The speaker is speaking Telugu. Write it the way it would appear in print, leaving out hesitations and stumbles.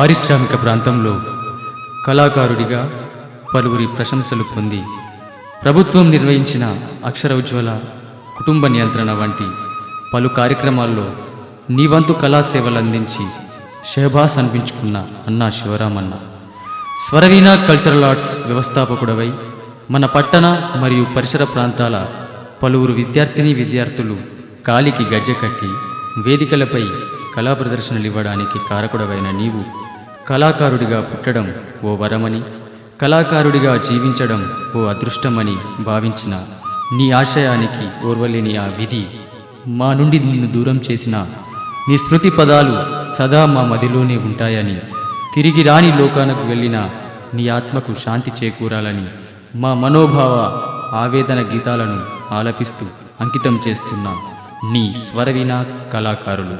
పారిశ్రామిక ప్రాంతంలో కళాకారుడిగా పలువురి ప్రశంసలు పొంది ప్రభుత్వం నిర్వహించిన అక్షర ఉజ్వల, కుటుంబ నియంత్రణ వంటి పలు కార్యక్రమాల్లో నీ వంతు కళాసేవలు అందించి షహబాస్ అనిపించుకున్న అన్నా శివరామన్న స్వరవీణ కల్చరల్ ఆర్ట్స్ వ్యవస్థాపకుడవై మన పట్టణ మరియు పరిసర ప్రాంతాల పలువురు విద్యార్థులు కాలికి గజ్జె కట్టి వేదికలపై కళా ప్రదర్శనలు ఇవ్వడానికి కారకుడవైన నీవు కళాకారుడిగా పుట్టడం ఓ వరమని, కళాకారుడిగా జీవించడం ఓ అదృష్టమని భావించిన నీ ఆశయానికి ఓర్వలేని ఆ విధి మా నుండి నిన్ను దూరం చేసిన నీ స్మృతి పదాలు సదా మా మదిలోనే ఉంటాయని, తిరిగి రాని లోకానికి వెళ్ళిన నీ ఆత్మకు శాంతి చేకూరాలని మా మనోభావ ఆవేదన గీతాలను ఆలపిస్తూ అంకితం చేస్తున్న నీ స్వరవీణ కళాకారులు.